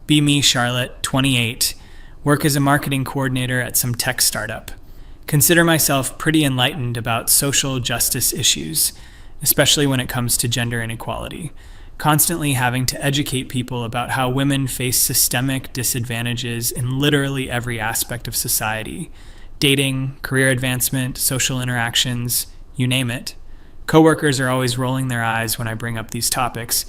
Be me, Charlotte, 28. Work as a marketing coordinator at some tech startup. Consider myself pretty enlightened about social justice issues, especially when it comes to gender inequality. Constantly having to educate people about how women face systemic disadvantages in literally every aspect of society. Dating, career advancement, social interactions, you name it. Coworkers are always rolling their eyes when I bring up these topics,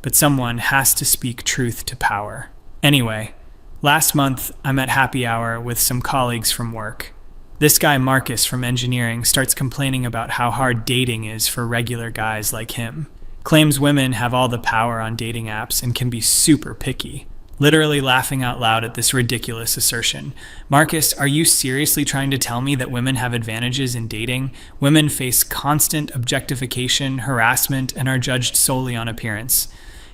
but someone has to speak truth to power. Anyway, last month I'm at happy hour with some colleagues from work. This guy Marcus from engineering starts complaining about how hard dating is for regular guys like him. Claims women have all the power on dating apps and can be super picky. Literally laughing out loud at this ridiculous assertion. Marcus, are you seriously trying to tell me that women have advantages in dating? Women face constant objectification, harassment, and are judged solely on appearance.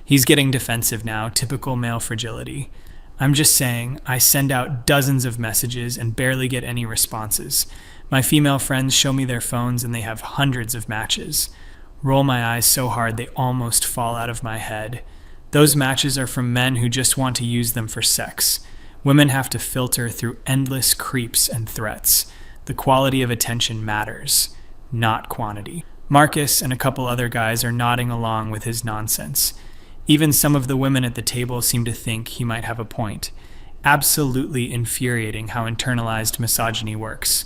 He's getting defensive now, typical male fragility. I'm just saying, I send out dozens of messages and barely get any responses. My female friends show me their phones and they have hundreds of matches. Roll my eyes so hard they almost fall out of my head. Those matches are from men who just want to use them for sex. Women have to filter through endless creeps and threats. The quality of attention matters, not quantity. Marcus and a couple other guys are nodding along with his nonsense. Even some of the women at the table seem to think he might have a point. Absolutely infuriating how internalized misogyny works.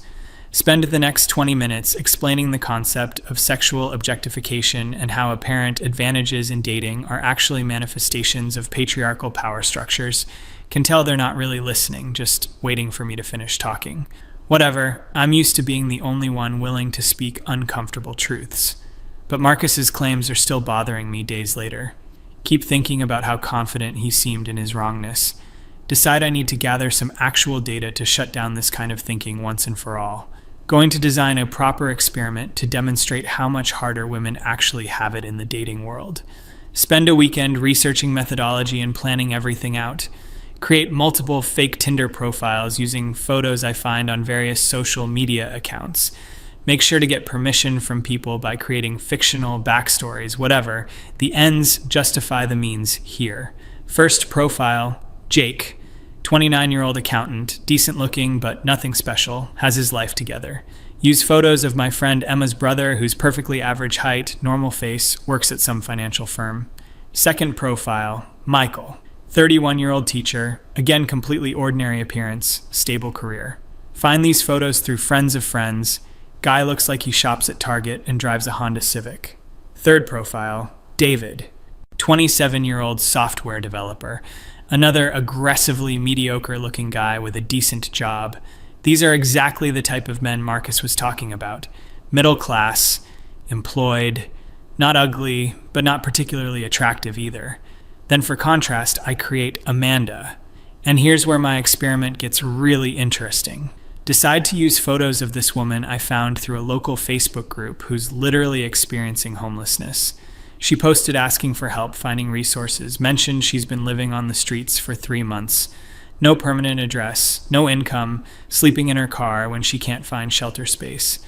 Spend the next 20 minutes explaining the concept of sexual objectification and how apparent advantages in dating are actually manifestations of patriarchal power structures. Can tell they're not really listening, just waiting for me to finish talking. Whatever, I'm used to being the only one willing to speak uncomfortable truths. But Marcus's claims are still bothering me days later. Keep thinking about how confident he seemed in his wrongness. Decide I need to gather some actual data to shut down this kind of thinking once and for all. Going to design a proper experiment to demonstrate how much harder women actually have it in the dating world. Spend a weekend researching methodology and planning everything out. Create multiple fake Tinder profiles using photos I find on various social media accounts. Make sure to get permission from people by creating fictional backstories, whatever. The ends justify the means here. First profile, Jake. 29-year-old accountant, decent looking but nothing special, has his life together. Use photos of my friend Emma's brother, who's perfectly average height, normal face, works at some financial firm. Second profile, Michael. 31-year-old teacher, again completely ordinary appearance, stable career. Find these photos through friends of friends. Guy looks like he shops at Target and drives a Honda Civic. Third profile, David. 27-year-old software developer. Another aggressively mediocre-looking guy with a decent job. These are exactly the type of men Marcus was talking about. Middle class, employed, not ugly, but not particularly attractive either. Then for contrast, I create Amanda. And here's where my experiment gets really interesting. Decide to use photos of this woman I found through a local Facebook group who's literally experiencing homelessness. She posted asking for help finding resources, mentioned she's been living on the streets for 3 months. No permanent address, no income, sleeping in her car when she can't find shelter space.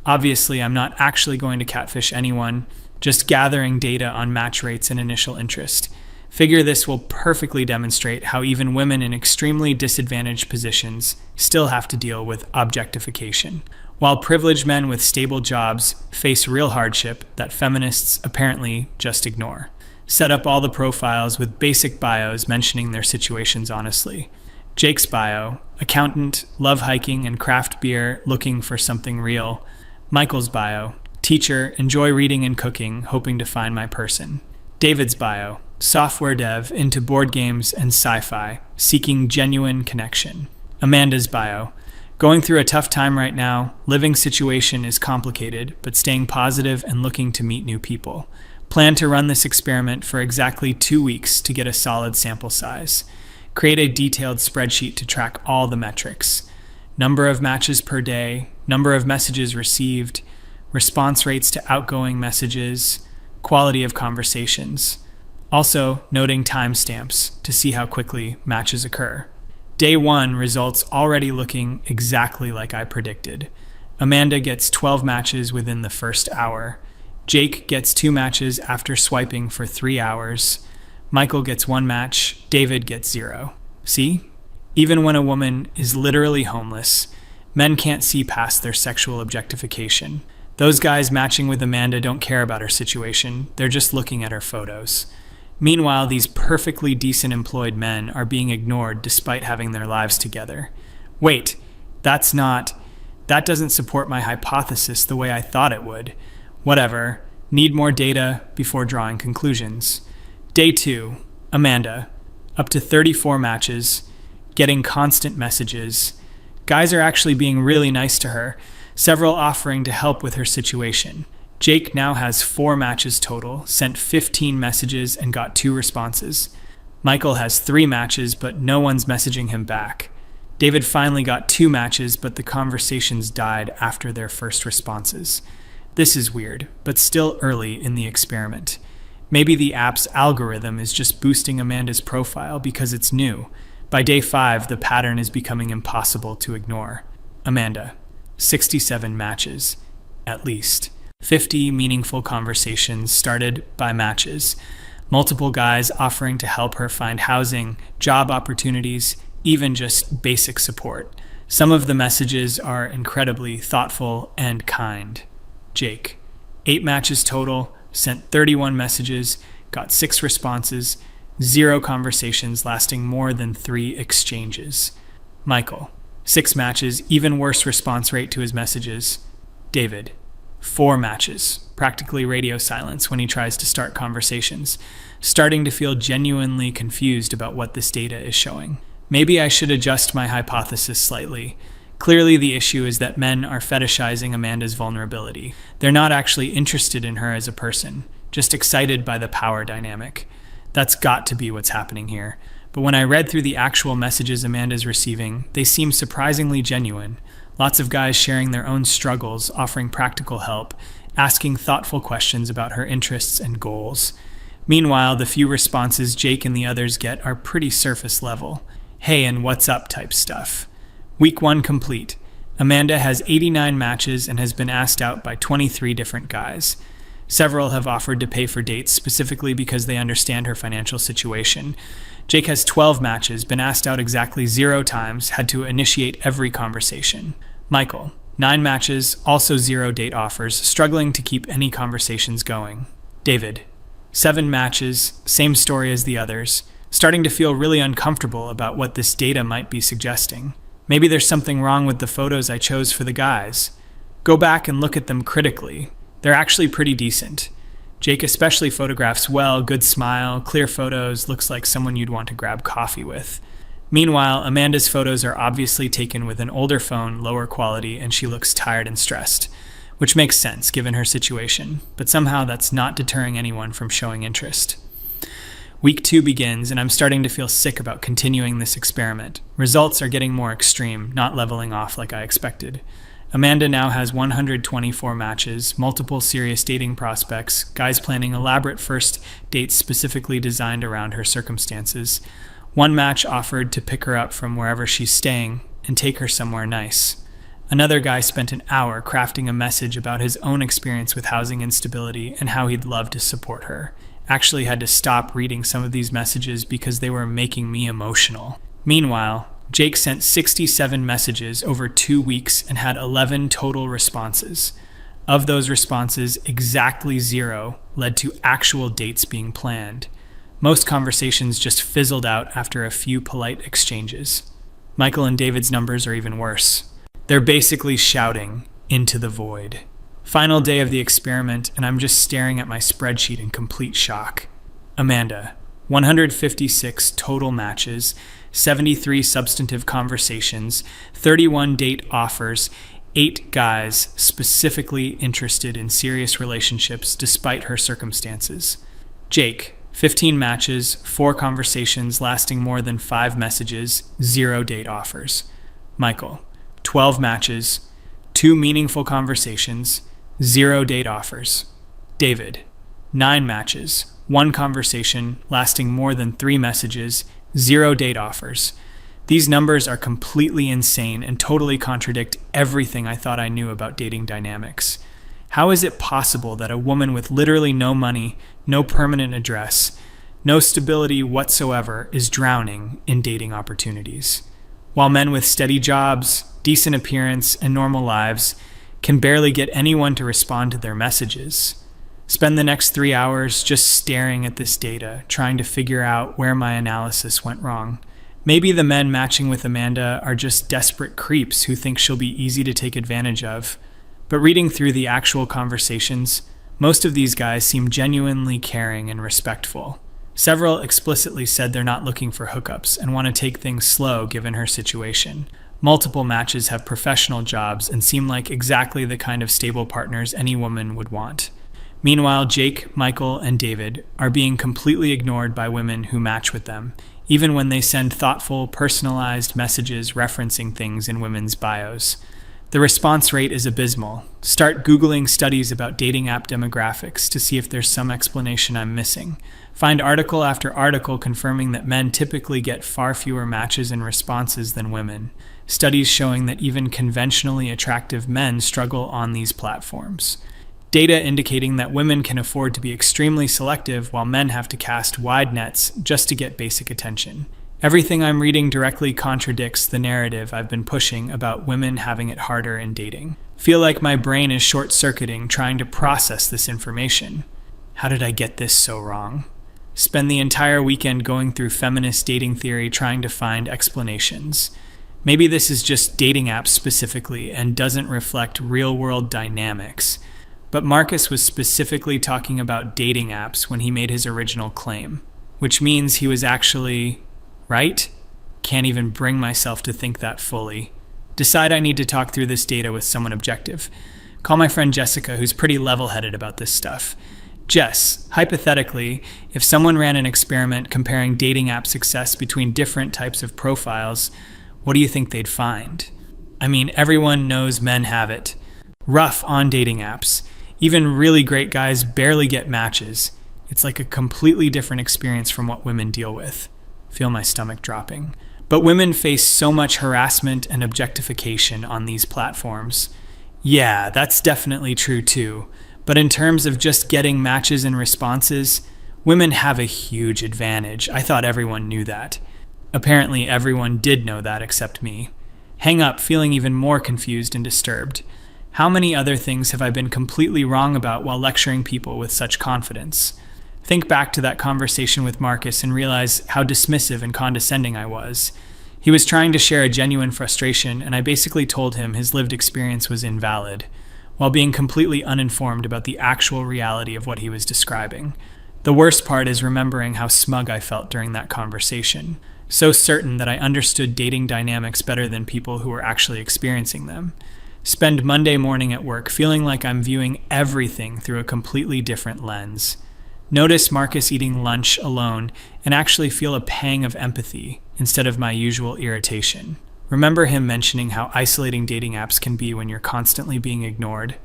Obviously, I'm not actually going to catfish anyone, just gathering data on match rates and initial interest. Figure this will perfectly demonstrate how even women in extremely disadvantaged positions still have to deal with objectification, while privileged men with stable jobs face real hardship that feminists apparently just ignore. Set up all the profiles with basic bios mentioning their situations honestly. Jake's bio, accountant, love hiking and craft beer, looking for something real. Michael's bio, teacher, enjoy reading and cooking, hoping to find my person. David's bio, software dev, into board games and sci-fi, seeking genuine connection. Amanda's bio, going through a tough time right now, living situation is complicated, but staying positive and looking to meet new people. Plan to run this experiment for exactly 2 weeks to get a solid sample size. Create a detailed spreadsheet to track all the metrics. Number of matches per day, number of messages received, response rates to outgoing messages, quality of conversations. Also, noting timestamps to see how quickly matches occur. Day 1 results already looking exactly like I predicted. Amanda gets 12 matches within the first hour. Jake gets 2 matches after swiping for 3 hours. Michael gets 1 match, David gets 0. See? Even when a woman is literally homeless, men can't see past their sexual objectification. Those guys matching with Amanda don't care about her situation, they're just looking at her photos. Meanwhile, these perfectly decent employed men are being ignored despite having their lives together. Wait, that doesn't support my hypothesis the way I thought it would. Whatever, need more data before drawing conclusions. Day 2, Amanda, up to 34 matches, getting constant messages. Guys are actually being really nice to her, several offering to help with her situation. Jake now has 4 matches total, sent 15 messages and got 2 responses. Michael has 3 matches, but no one's messaging him back. David finally got 2 matches, but the conversations died after their first responses. This is weird, but still early in the experiment. Maybe the app's algorithm is just boosting Amanda's profile because it's new. By day 5, the pattern is becoming impossible to ignore. Amanda, 67 matches, at least. 50 meaningful conversations started by matches. Multiple guys offering to help her find housing, job opportunities, even just basic support. Some of the messages are incredibly thoughtful and kind. Jake, 8 matches total, sent 31 messages, got 6 responses, 0 conversations lasting more than 3 exchanges. Michael, 6 matches, even worse response rate to his messages. David, 4 matches, practically radio silence when he tries to start conversations, starting to feel genuinely confused about what this data is showing. Maybe I should adjust my hypothesis slightly. Clearly, the issue is that men are fetishizing Amanda's vulnerability. They're not actually interested in her as a person, just excited by the power dynamic. That's got to be what's happening here. But when I read through the actual messages Amanda's receiving, they seem surprisingly genuine. Lots of guys sharing their own struggles, offering practical help, asking thoughtful questions about her interests and goals. Meanwhile, the few responses Jake and the others get are pretty surface level. Hey and what's up type stuff. Week 1 complete. Amanda has 89 matches and has been asked out by 23 different guys. Several have offered to pay for dates specifically because they understand her financial situation. Jake has 12 matches, been asked out exactly 0 times, had to initiate every conversation. Michael, 9 matches, also 0 date offers, struggling to keep any conversations going. David, 7 matches, same story as the others, starting to feel really uncomfortable about what this data might be suggesting. Maybe there's something wrong with the photos I chose for the guys. Go back and look at them critically. They're actually pretty decent. Jake especially photographs well, good smile, clear photos, looks like someone you'd want to grab coffee with. Meanwhile, Amanda's photos are obviously taken with an older phone, lower quality, and she looks tired and stressed, which makes sense given her situation, but somehow that's not deterring anyone from showing interest. Week 2 begins, and I'm starting to feel sick about continuing this experiment. Results are getting more extreme, not leveling off like I expected. Amanda now has 124 matches, multiple serious dating prospects, guys planning elaborate first dates specifically designed around her circumstances. 1 match offered to pick her up from wherever she's staying and take her somewhere nice. Another guy spent an hour crafting a message about his own experience with housing instability and how he'd love to support her. Actually had to stop reading some of these messages because they were making me emotional. Meanwhile, Jake sent 67 messages over 2 weeks and had 11 total responses. Of those responses, exactly 0 led to actual dates being planned. Most conversations just fizzled out after a few polite exchanges. Michael and David's numbers are even worse. They're basically shouting into the void. Final day of the experiment, and I'm just staring at my spreadsheet in complete shock. Amanda, 156 total matches, 73 substantive conversations, 31 date offers, 8 guys specifically interested in serious relationships despite her circumstances. Jake, 15 matches, 4 conversations lasting more than 5 messages, 0 date offers. Michael, 12 matches, 2 meaningful conversations, 0 date offers. David, 9 matches, 1 conversation lasting more than 3 messages, 0 date offers. These numbers are completely insane and totally contradict everything I thought I knew about dating dynamics. How is it possible that a woman with literally no money, no permanent address, No stability whatsoever is drowning in dating opportunities. While men with steady jobs, decent appearance, and normal lives can barely get anyone to respond to their messages. Spend the next 3 hours just staring at this data, trying to figure out where my analysis went wrong. Maybe the men matching with Amanda are just desperate creeps who think she'll be easy to take advantage of. But reading through the actual conversations, most of these guys seem genuinely caring and respectful. Several explicitly said they're not looking for hookups and want to take things slow given her situation. Multiple matches have professional jobs and seem like exactly the kind of stable partners any woman would want. Meanwhile, Jake, Michael, and David are being completely ignored by women who match with them, even when they send thoughtful, personalized messages referencing things in women's bios. The response rate is abysmal. Start Googling studies about dating app demographics to see if there's some explanation I'm missing. Find article after article confirming that men typically get far fewer matches and responses than women. Studies showing that even conventionally attractive men struggle on these platforms. Data indicating that women can afford to be extremely selective while men have to cast wide nets just to get basic attention. Everything I'm reading directly contradicts the narrative I've been pushing about women having it harder in dating. Feel like my brain is short-circuiting trying to process this information. How did I get this so wrong? Spend the entire weekend going through feminist dating theory trying to find explanations. Maybe this is just dating apps specifically and doesn't reflect real-world dynamics. But Marcus was specifically talking about dating apps when he made his original claim, which means he was actually right? Can't even bring myself to think that fully. Decide I need to talk through this data with someone objective. Call my friend Jessica, who's pretty level-headed about this stuff. Jess, hypothetically, if someone ran an experiment comparing dating app success between different types of profiles, what do you think they'd find? I mean, everyone knows men have it. Rough on dating apps. Even really great guys barely get matches. It's like a completely different experience from what women deal with. Feel my stomach dropping. But women face so much harassment and objectification on these platforms. Yeah, that's definitely true too. But in terms of just getting matches and responses, women have a huge advantage. I thought everyone knew that. Apparently everyone did know that except me. Hang up feeling even more confused and disturbed. How many other things have I been completely wrong about while lecturing people with such confidence? Think back to that conversation with Marcus and realize how dismissive and condescending I was. He was trying to share a genuine frustration, and I basically told him his lived experience was invalid, while being completely uninformed about the actual reality of what he was describing. The worst part is remembering how smug I felt during that conversation, so certain that I understood dating dynamics better than people who were actually experiencing them. Spend Monday morning at work feeling like I'm viewing everything through a completely different lens. Notice Marcus eating lunch alone and actually feel a pang of empathy instead of my usual irritation. Remember him mentioning how isolating dating apps can be when you're constantly being ignored.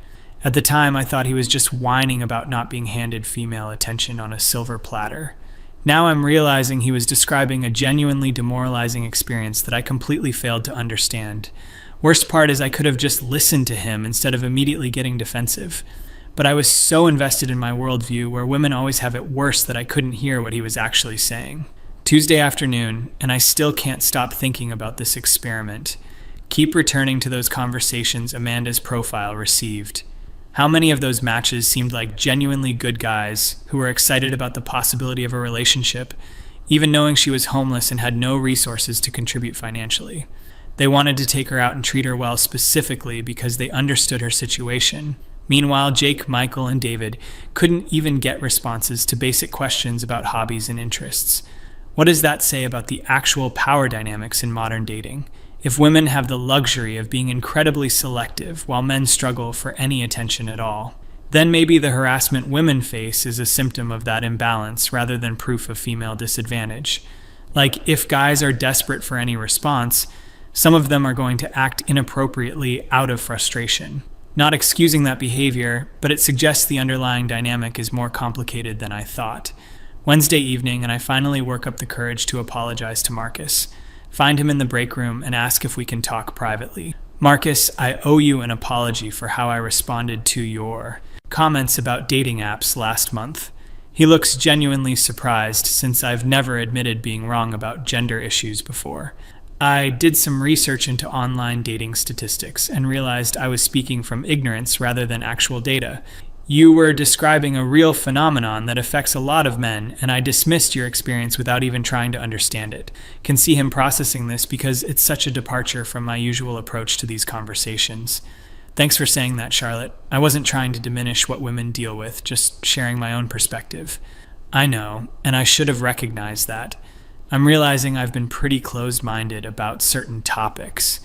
At the time, I thought he was just whining about not being handed female attention on a silver platter. Now I'm realizing he was describing a genuinely demoralizing experience that I completely failed to understand. Worst part is I could have just listened to him instead of immediately getting defensive. But I was so invested in my worldview where women always have it worse that I couldn't hear what he was actually saying. Tuesday afternoon, and I still can't stop thinking about this experiment. Keep returning to those conversations Amanda's profile received. How many of those matches seemed like genuinely good guys who were excited about the possibility of a relationship, even knowing she was homeless and had no resources to contribute financially? They wanted to take her out and treat her well specifically because they understood her situation. Meanwhile, Jake, Michael, and David couldn't even get responses to basic questions about hobbies and interests. What does that say about the actual power dynamics in modern dating? If women have the luxury of being incredibly selective while men struggle for any attention at all, then maybe the harassment women face is a symptom of that imbalance rather than proof of female disadvantage. Like, if guys are desperate for any response, some of them are going to act inappropriately out of frustration. Not excusing that behavior, but it suggests the underlying dynamic is more complicated than I thought. Wednesday evening, and I finally work up the courage to apologize to Marcus. Find him in the break room and ask if we can talk privately. Marcus, I owe you an apology for how I responded to your comments about dating apps last month. He looks genuinely surprised since I've never admitted being wrong about gender issues before. I did some research into online dating statistics and realized I was speaking from ignorance rather than actual data. You were describing a real phenomenon that affects a lot of men, and I dismissed your experience without even trying to understand it. Can see him processing this because it's such a departure from my usual approach to these conversations. Thanks for saying that, Charlotte. I wasn't trying to diminish what women deal with, just sharing my own perspective. I know, and I should have recognized that. I'm realizing I've been pretty closed-minded about certain topics.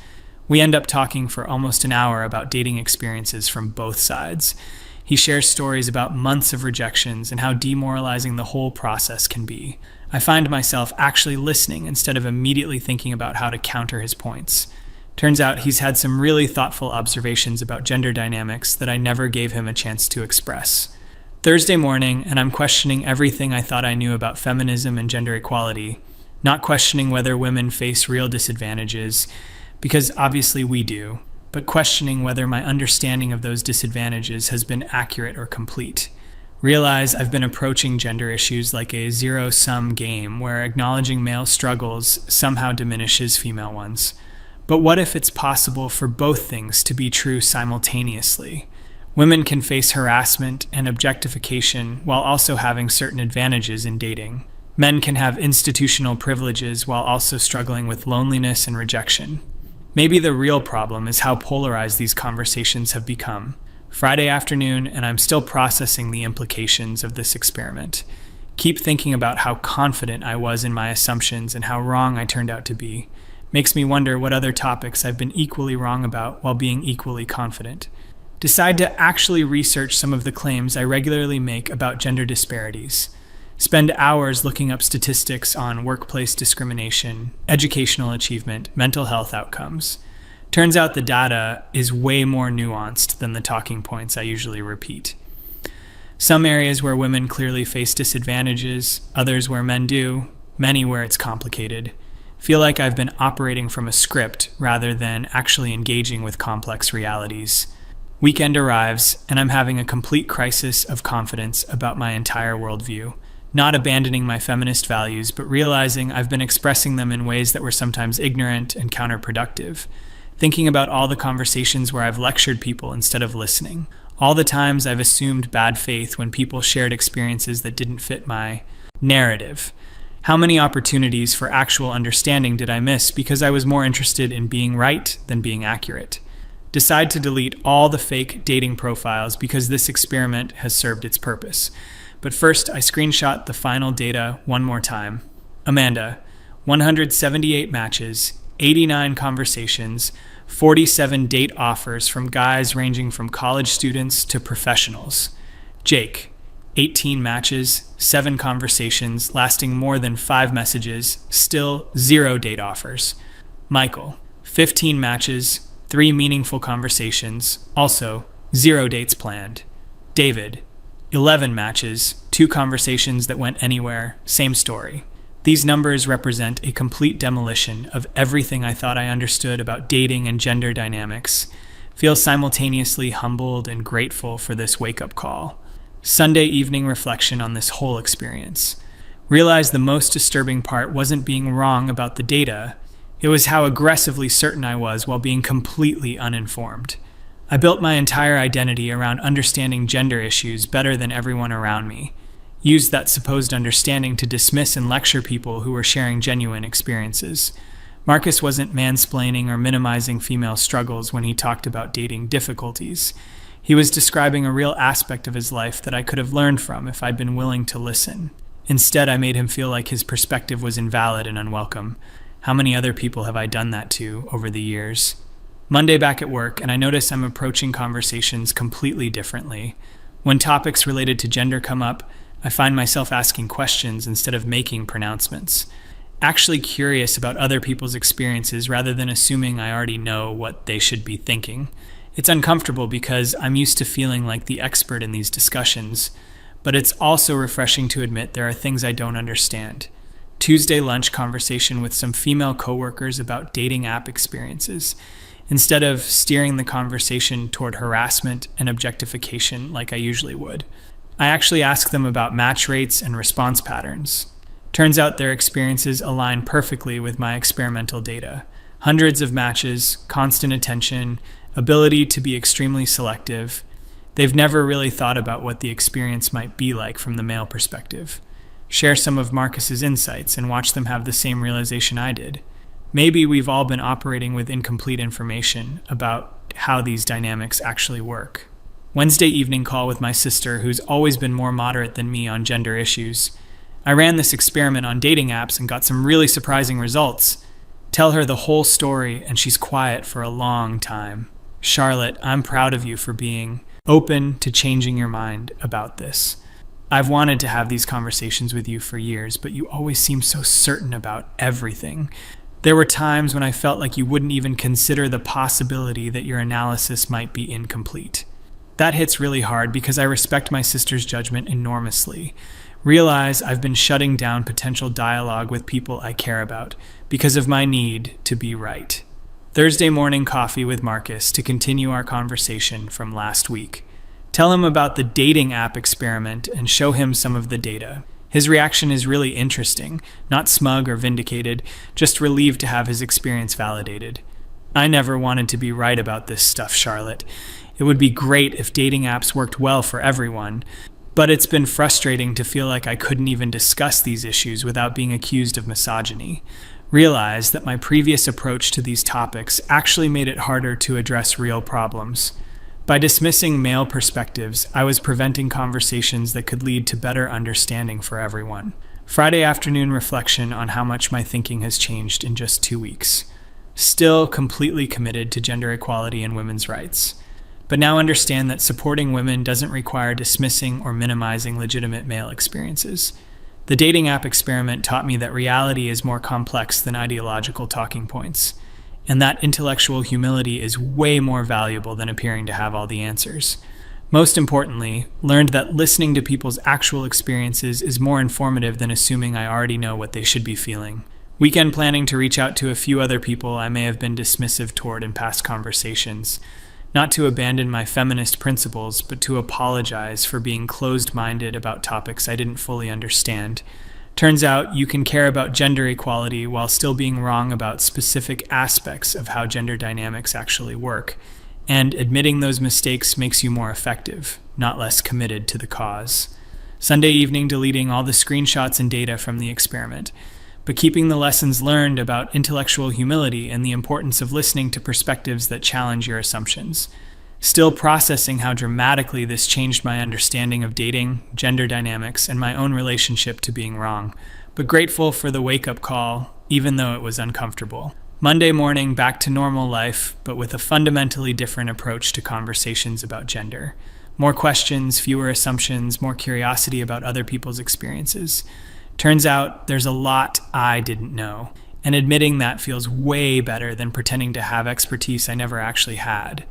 We end up talking for almost an hour about dating experiences from both sides. He shares stories about months of rejections and how demoralizing the whole process can be. I find myself actually listening instead of immediately thinking about how to counter his points. Turns out he's had some really thoughtful observations about gender dynamics that I never gave him a chance to express. Thursday morning, and I'm questioning everything I thought I knew about feminism and gender equality, not questioning whether women face real disadvantages, because obviously we do, but questioning whether my understanding of those disadvantages has been accurate or complete. Realize I've been approaching gender issues like a zero-sum game where acknowledging male struggles somehow diminishes female ones. But what if it's possible for both things to be true simultaneously? Women can face harassment and objectification while also having certain advantages in dating. Men can have institutional privileges while also struggling with loneliness and rejection. Maybe the real problem is how polarized these conversations have become. Friday afternoon, and I'm still processing the implications of this experiment. Keep thinking about how confident I was in my assumptions and how wrong I turned out to be. Makes me wonder what other topics I've been equally wrong about while being equally confident. Decide to actually research some of the claims I regularly make about gender disparities. Spend hours looking up statistics on workplace discrimination, educational achievement, mental health outcomes. Turns out the data is way more nuanced than the talking points I usually repeat. Some areas where women clearly face disadvantages, others where men do, many where it's complicated. Feel like I've been operating from a script rather than actually engaging with complex realities. Weekend arrives, and I'm having a complete crisis of confidence about my entire worldview. Not abandoning my feminist values, but realizing I've been expressing them in ways that were sometimes ignorant and counterproductive. Thinking about all the conversations where I've lectured people instead of listening. All the times I've assumed bad faith when people shared experiences that didn't fit my narrative. How many opportunities for actual understanding did I miss because I was more interested in being right than being accurate? Decide to delete all the fake dating profiles because this experiment has served its purpose. But first, I screenshot the final data one more time. Amanda, 178 matches, 89 conversations, 47 date offers from guys ranging from college students to professionals. Jake, 18 matches, 7 conversations lasting more than 5 messages, still 0 date offers. Michael, 15 matches, 3 meaningful conversations, also 0 dates planned. David, 11 matches, 2 conversations that went anywhere, same story. These numbers represent a complete demolition of everything I thought I understood about dating and gender dynamics. Feel simultaneously humbled and grateful for this wake-up call. Sunday evening reflection on this whole experience. Realize the most disturbing part wasn't being wrong about the data. It was how aggressively certain I was while being completely uninformed. I built my entire identity around understanding gender issues better than everyone around me. Used that supposed understanding to dismiss and lecture people who were sharing genuine experiences. Marcus wasn't mansplaining or minimizing female struggles when he talked about dating difficulties. He was describing a real aspect of his life that I could have learned from if I'd been willing to listen. Instead, I made him feel like his perspective was invalid and unwelcome. How many other people have I done that to over the years? Monday back at work, and I notice I'm approaching conversations completely differently. When topics related to gender come up, I find myself asking questions instead of making pronouncements. Actually curious about other people's experiences rather than assuming I already know what they should be thinking. It's uncomfortable because I'm used to feeling like the expert in these discussions, but it's also refreshing to admit there are things I don't understand. Tuesday lunch conversation with some female coworkers about dating app experiences. Instead of steering the conversation toward harassment and objectification like I usually would. I actually asked them about match rates and response patterns. Turns out their experiences align perfectly with my experimental data. Hundreds of matches, constant attention, ability to be extremely selective. They've never really thought about what the experience might be like from the male perspective. Share some of Marcus's insights and watch them have the same realization I did. Maybe we've all been operating with incomplete information about how these dynamics actually work. Wednesday evening call with my sister, who's always been more moderate than me on gender issues. I ran this experiment on dating apps and got some really surprising results. Tell her the whole story and she's quiet for a long time. Charlotte, I'm proud of you for being open to changing your mind about this. I've wanted to have these conversations with you for years, but you always seem so certain about everything. There were times when I felt like you wouldn't even consider the possibility that your analysis might be incomplete. That hits really hard because I respect my sister's judgment enormously. Realize I've been shutting down potential dialogue with people I care about because of my need to be right. Thursday morning coffee with Marcus to continue our conversation from last week. Tell him about the dating app experiment and show him some of the data. His reaction is really interesting, not smug or vindicated, just relieved to have his experience validated. I never wanted to be right about this stuff, Charlotte. It would be great if dating apps worked well for everyone, but it's been frustrating to feel like I couldn't even discuss these issues without being accused of misogyny. Realize that my previous approach to these topics actually made it harder to address real problems. By dismissing male perspectives, I was preventing conversations that could lead to better understanding for everyone. Friday afternoon reflection on how much my thinking has changed in just 2 weeks. Still completely committed to gender equality and women's rights. But now understand that supporting women doesn't require dismissing or minimizing legitimate male experiences. The dating app experiment taught me that reality is more complex than ideological talking points, and that intellectual humility is way more valuable than appearing to have all the answers. Most importantly, learned that listening to people's actual experiences is more informative than assuming I already know what they should be feeling. Weekend planning to reach out to a few other people I may have been dismissive toward in past conversations. Not to abandon my feminist principles, but to apologize for being closed-minded about topics I didn't fully understand. Turns out you can care about gender equality while still being wrong about specific aspects of how gender dynamics actually work. And admitting those mistakes makes you more effective, not less committed to the cause. Sunday evening deleting all the screenshots and data from the experiment, but keeping the lessons learned about intellectual humility and the importance of listening to perspectives that challenge your assumptions. Still processing how dramatically this changed my understanding of dating, gender dynamics, and my own relationship to being wrong, but grateful for the wake-up call, even though it was uncomfortable. Monday morning, back to normal life, but with a fundamentally different approach to conversations about gender. More questions, fewer assumptions, more curiosity about other people's experiences. Turns out there's a lot I didn't know, and admitting that feels way better than pretending to have expertise I never actually had.